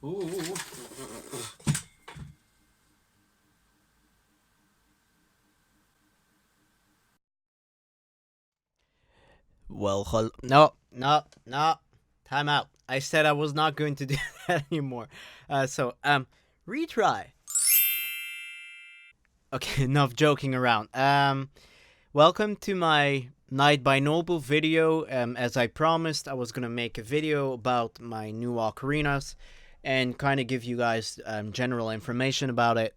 Ooh. Well, no. Time out. I said I was not going to do that anymore. Retry. Okay, enough joking around. Welcome to my Night by Noble video. As I promised, I was gonna make a video about my new Ocarinas and kind of give you guys general information about it.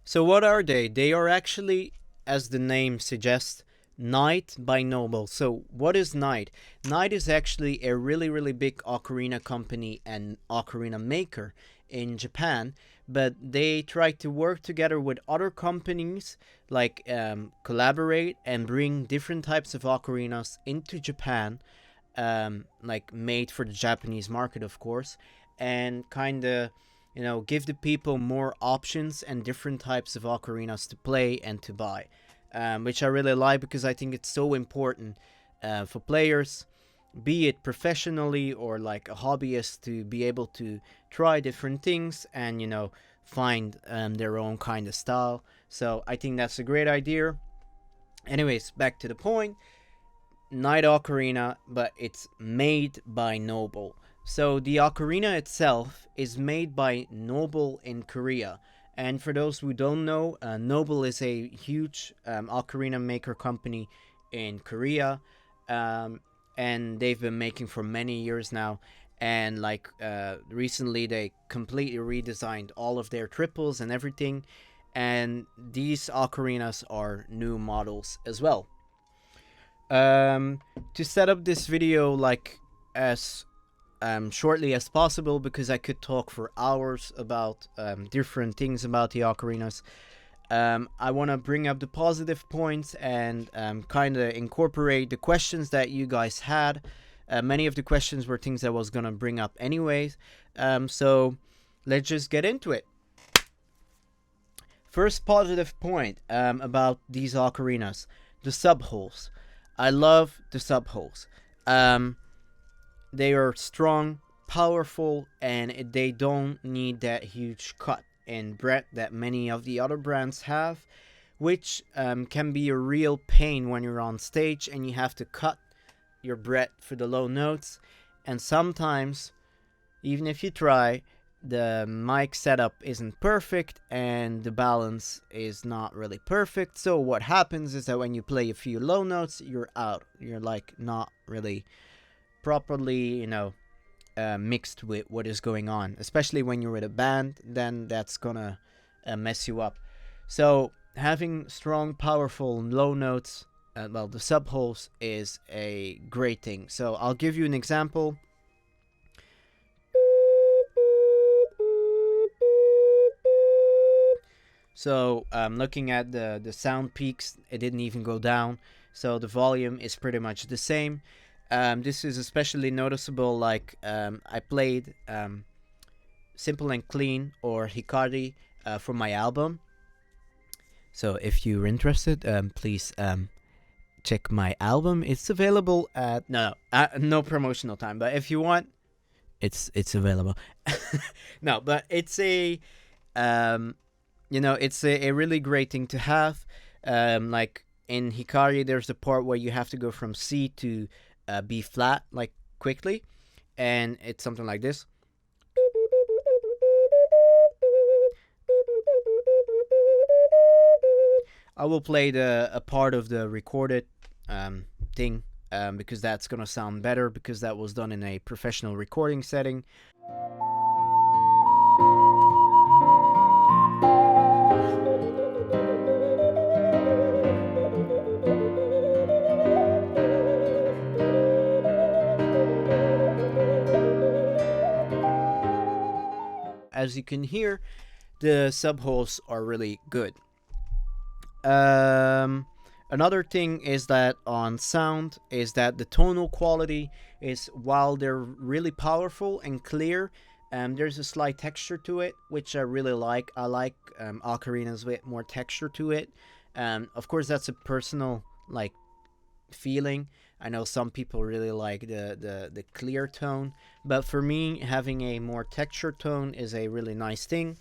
So what are they? They are actually, as the name suggests, Knight by Noble. So what is Knight? Knight is actually a really big ocarina company and ocarina maker in Japan, but they try to work together with other companies, like collaborate and bring different types of ocarinas into Japan, like made for the Japanese market, of course, and kind of give the people more options and different types of ocarinas to play and to buy, which I really like because I think it's so important for players, be it professionally or like a hobbyist, to be able to try different things and find their own kind of style. So I think that's a great idea. Anyways, back to the point. Night Ocarina, but it's made by Noble. So the ocarina itself is made by Noble in Korea. And for those who don't know, Noble is a huge ocarina maker company in Korea. And they've been making for many years now. And recently, they completely redesigned all of their triples and everything. And these ocarinas are new models as well. To set up this video as shortly as possible, because I could talk for hours about different things about the ocarinas. I want to bring up the positive points and kind of incorporate the questions that you guys had. Many of the questions were things I was going to bring up anyways. So let's just get into it. First positive point about these ocarinas: the subholes. I love the subholes. They are strong, powerful, and they don't need that huge cut in breadth that many of the other brands have, which can be a real pain when you're on stage and you have to cut your breadth for the low notes. And sometimes, even if you try, the mic setup isn't perfect and the balance is not really perfect. So what happens is that when you play a few low notes, you're out. You're like not really properly, mixed with what is going on. Especially when you're with a band, then that's gonna mess you up. So having strong, powerful low notes, the subholes, is a great thing. So I'll give you an example. So looking at the sound peaks, it didn't even go down. So the volume is pretty much the same. This is especially noticeable, I played Simple and Clean or Hikari for my album. So if you're interested, please check my album. It's available at no promotional time, but if you want, it's available. No, but it's a it's a really great thing to have. Like in Hikari, there's a part where you have to go from C to B flat, like quickly, and it's something like this. I will play a part of the recorded thing because that's gonna sound better, because that was done in a professional recording setting. As you can hear, the subholes are really good. Another thing is that on sound is that the tonal quality is, while they're really powerful and clear, there's a slight texture to it, which I really like. I like ocarinas with more texture to it. Of course, that's a personal feeling. I know some people really like the clear tone, but for me, having a more textured tone is a really nice thing.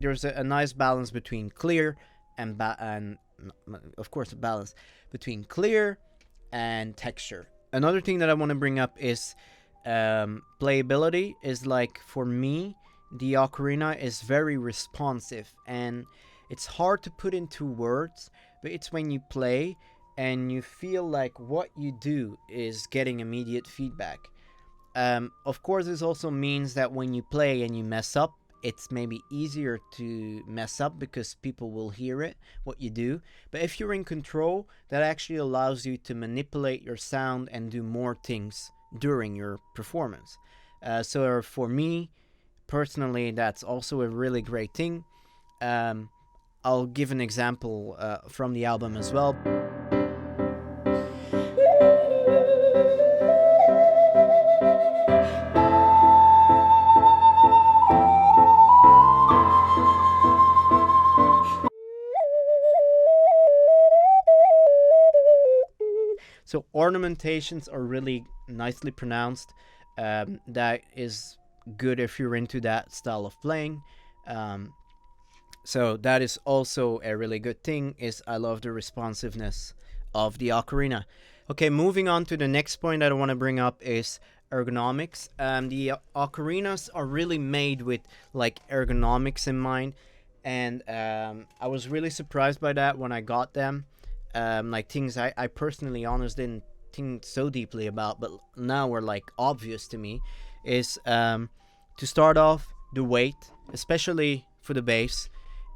There's a nice balance between clear and of course a balance between clear and texture. Another thing that I want to bring up is playability. Is like, for me, the ocarina is very responsive, and it's hard to put into words, but it's when you play and you feel like what you do is getting immediate feedback. Of course, this also means that when you play and you mess up, it's maybe easier to mess up because people will hear it, what you do. But if you're in control, that actually allows you to manipulate your sound and do more things during your performance. So for me, personally, that's also a really great thing. I'll give an example from the album as well. So ornamentations are really nicely pronounced. That is good if you're into that style of playing. So that is also a really good thing. Is I love the responsiveness of the ocarina. Okay, moving on to the next point that I want to bring up is ergonomics. The ocarinas are really made with like ergonomics in mind, and I was really surprised by that when I got them. Like things I personally honestly didn't think so deeply about, but now were like obvious to me. Is to start off, the weight, especially for the bass.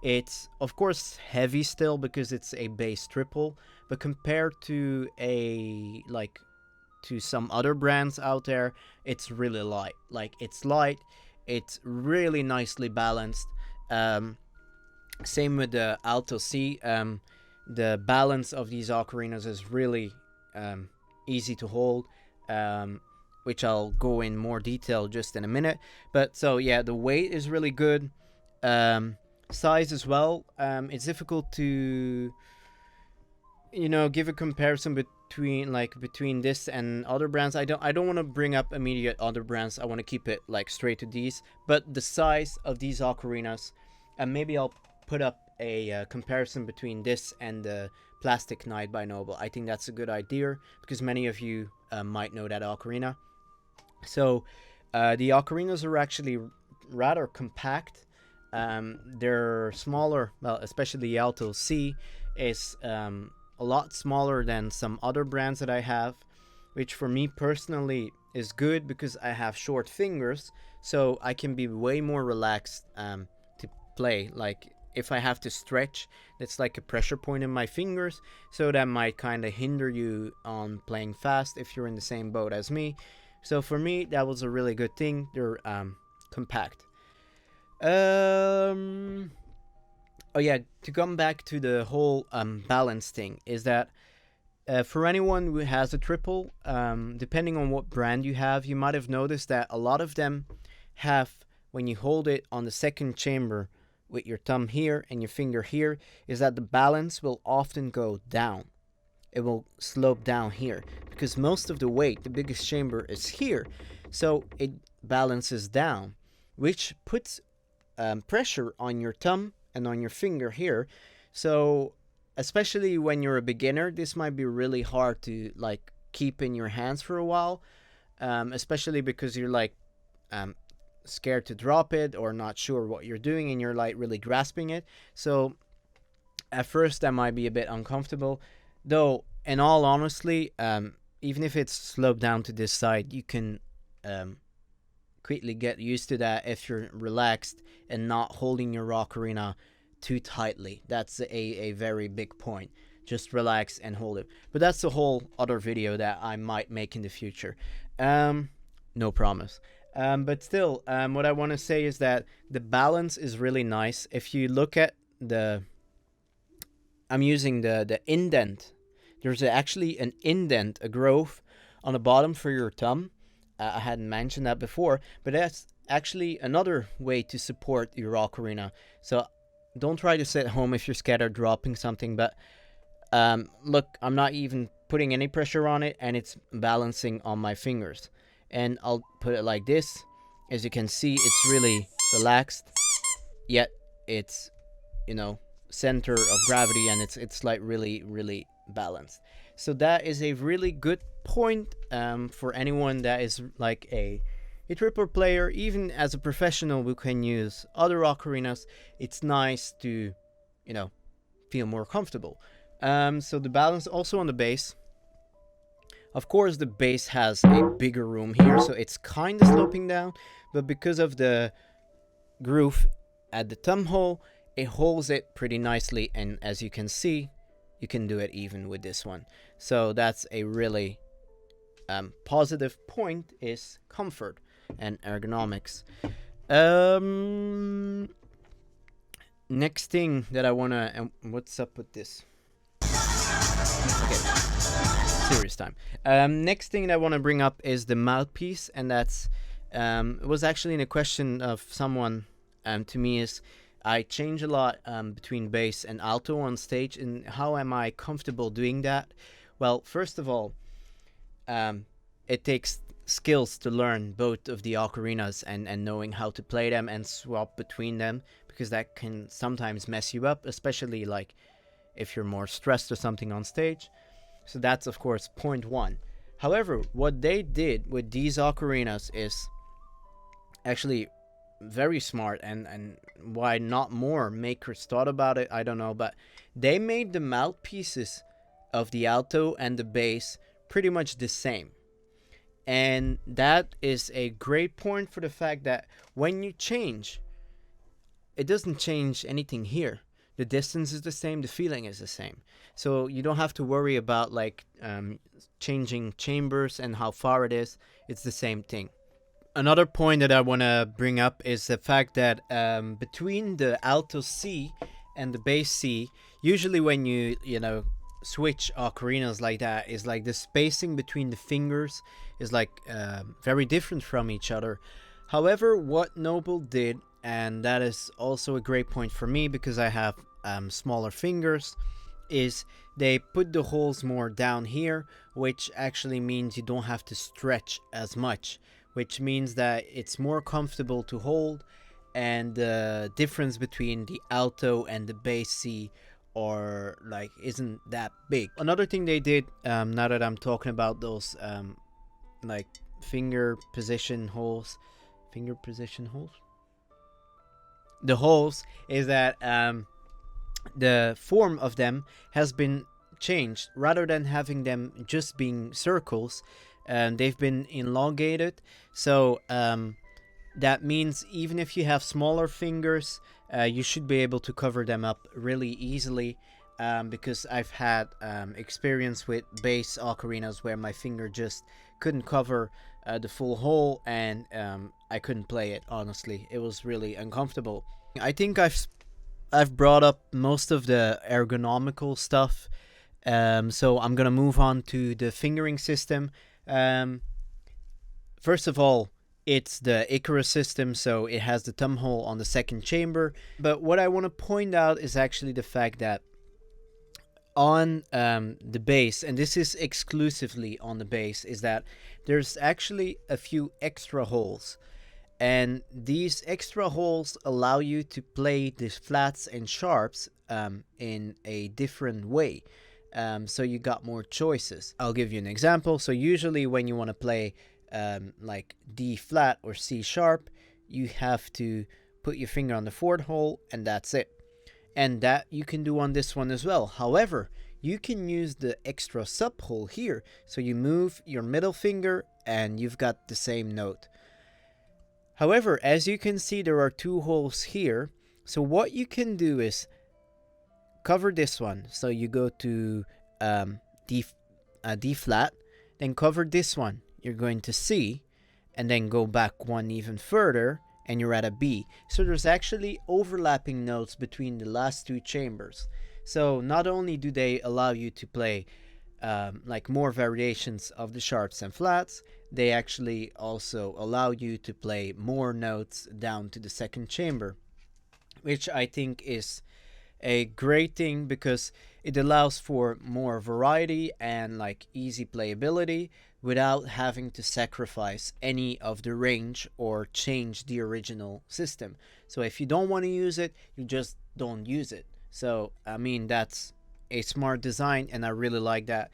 It's of course heavy still because it's a bass triple, but compared to to some other brands out there, it's really light. Like, it's light, it's really nicely balanced. Same with the Alto C. The balance of these ocarinas is really easy to hold, which I'll go in more detail just in a minute. But so yeah, the weight is really good. Size as well. It's difficult to give a comparison between this and other brands. I don't want to bring up immediate other brands. I want to keep it like straight to these. But the size of these ocarinas, and maybe I'll put up a comparison between this and the Plastic Knight by Noble. I think that's a good idea because many of you might know that ocarina. So the ocarinas are actually rather compact. They're smaller, well, especially the Alto C is a lot smaller than some other brands that I have, which for me personally is good because I have short fingers, so I can be way more relaxed to play. Like, if I have to stretch, that's like a pressure point in my fingers, so that might kind of hinder you on playing fast if you're in the same boat as me. So for me, that was a really good thing. They're compact. Oh yeah, to come back to the whole balance thing, is that for anyone who has a triple, depending on what brand you have, you might have noticed that a lot of them have, when you hold it on the second chamber with your thumb here and your finger here, is that the balance will often go down. It will slope down here because most of the weight, the biggest chamber, is here, so it balances down, which puts pressure on your thumb and on your finger here. So especially when you're a beginner, this might be really hard to like keep in your hands for a while, especially because you're like scared to drop it or not sure what you're doing and you're like really grasping it. So at first that might be a bit uncomfortable, though in all honesty, even if it's sloped down to this side, you can quickly get used to that if you're relaxed and not holding your ocarina too tightly. That's a very big point. just relax and hold it. But that's a whole other video that I might make in the future. No promise. But still, what I want to say is that the balance is really nice. If you look at I'm using the indent. There's actually an indent, a groove on the bottom for your thumb. I hadn't mentioned that before, but that's actually another way to support your ocarina. So don't try to sit at home if you're scared of dropping something, but look, I'm not even putting any pressure on it, and it's balancing on my fingers. And I'll put it like this. As you can see, it's really relaxed, yet it's, center of gravity, and it's like really balanced. So that is a really good point for anyone that is like a tripper player. Even as a professional who can use other ocarinas, it's nice to feel more comfortable. So the balance also on the bass. Of course, the bass has a bigger room here, so it's kind of sloping down, but because of the groove at the thumb hole, it holds it pretty nicely, and as you can see, you can do it even with this one. So that's a really positive point, is comfort and ergonomics. Next thing that I wanna, what's up with this? Okay, serious time. Next thing that I want to bring up is the mouthpiece, and that's it was actually in a question of someone to me, is I change a lot between bass and alto on stage, and how am I comfortable doing that? Well, first of all, it takes skills to learn both of the ocarinas and knowing how to play them and swap between them, because that can sometimes mess you up, especially like if you're more stressed or something on stage. So that's of course point one. However, what they did with these ocarinas is actually very smart, and why not more makers thought about it, I don't know, but they made the mouthpieces of the alto and the bass pretty much the same. And that is a great point for the fact that when you change, it doesn't change anything here. The distance is the same, the feeling is the same. So you don't have to worry about like changing chambers and how far it is. It's the same thing. Another point that I want to bring up is the fact that between the alto C and the bass C, usually when you switch ocarinas like that, is like the spacing between the fingers is like very different from each other. However, what Noble did, and that is also a great point for me because I have smaller fingers, is they put the holes more down here, which actually means you don't have to stretch as much, which means that it's more comfortable to hold, and the difference between the alto and the bass C or like isn't that big. Another thing they did, now that I'm talking about those like finger position holes, the holes, is that the form of them has been changed. Rather than having them just being circles, they've been elongated. So that means even if you have smaller fingers, you should be able to cover them up really easily, because I've had experience with bass ocarinas where my finger just couldn't cover the full hole, and I couldn't play it. Honestly, it was really uncomfortable. I think I've brought up most of the ergonomical stuff, so I'm gonna move on to the fingering system. First of all, it's the Icarus system, so it has the thumb hole on the second chamber. But what I want to point out is actually the fact that on the bass, and this is exclusively on the bass, is that there's actually a few extra holes. And these extra holes allow you to play the flats and sharps in a different way. So you got more choices. I'll give you an example. So usually when you want to play like D flat or C sharp, you have to put your finger on the fourth hole, and that's it. And that you can do on this one as well. However, you can use the extra sub hole here. So you move your middle finger and you've got the same note. However, as you can see, there are two holes here. So what you can do is cover this one. So you go to D flat, then cover this one. You're going to C, and then go back one even further, and you're at a B. So there's actually overlapping notes between the last two chambers. So not only do they allow you to play like more variations of the sharps and flats, they actually also allow you to play more notes down to the second chamber, which I think is a great thing because it allows for more variety and like easy playability without having to sacrifice any of the range or change the original system. So if you don't want to use it, you just don't use it. So I mean, that's a smart design, and I really like that.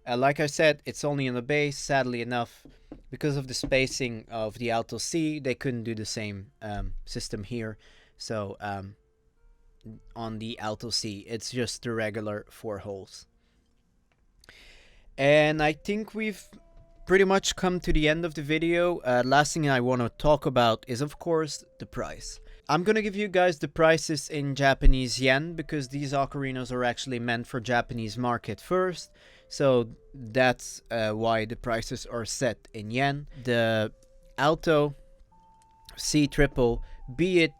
Like I said, it's only on the bass. Sadly enough, because of the spacing of the Alto C, they couldn't do the same system here. So on the Alto C, it's just the regular 4 holes. And I think we've pretty much come to the end of the video. Last thing I want to talk about is, of course, the price. I'm gonna give you guys the prices in Japanese yen because these ocarinas are actually meant for Japanese market first. So that's why the prices are set in yen. The Alto C triple, be it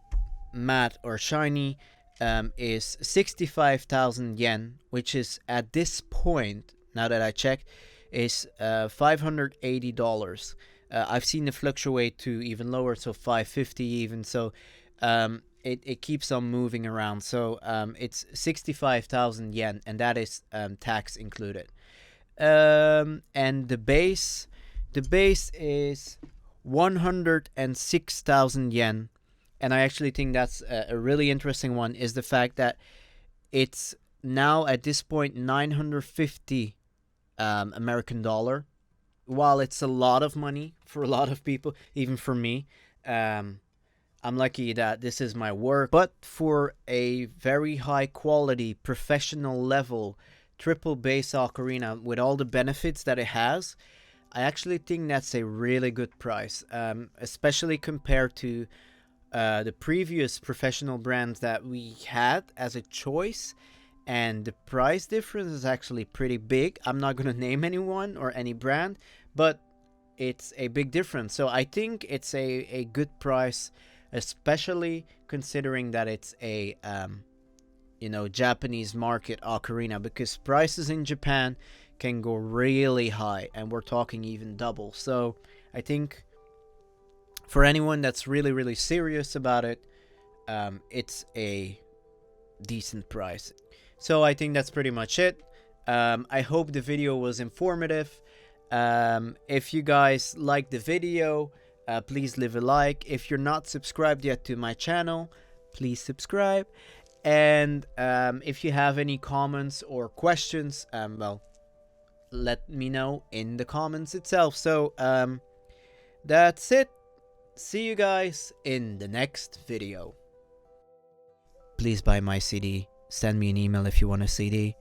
matte or shiny, is 65,000 yen, which is at this point, now that I checked, is $580. I've seen it fluctuate to even lower, so 550 even. So it keeps on moving around. So it's 65,000 yen, and that is tax included. And the base is 106,000 yen. And I actually think that's a really interesting one, is the fact that it's now at this point 950 American dollar. While it's a lot of money for a lot of people, even for me, I'm lucky that this is my work. But for a very high quality, professional level triple bass ocarina with all the benefits that it has, I actually think that's a really good price, especially compared to the previous professional brands that we had as a choice. And the price difference is actually pretty big. I'm not going to name anyone or any brand, but it's a big difference. So I think it's a good price, especially considering that it's a Japanese market ocarina, because prices in Japan can go really high, and we're talking even double. So I think for anyone that's really, really serious about it, it's a decent price. So I think that's pretty much it. I hope the video was informative. If you guys liked the video, please leave a like. If you're not subscribed yet to my channel, please subscribe. And if you have any comments or questions, well, let me know in the comments itself. So that's it. See you guys in the next video. Please buy my CD. Send me an email if you want a CD.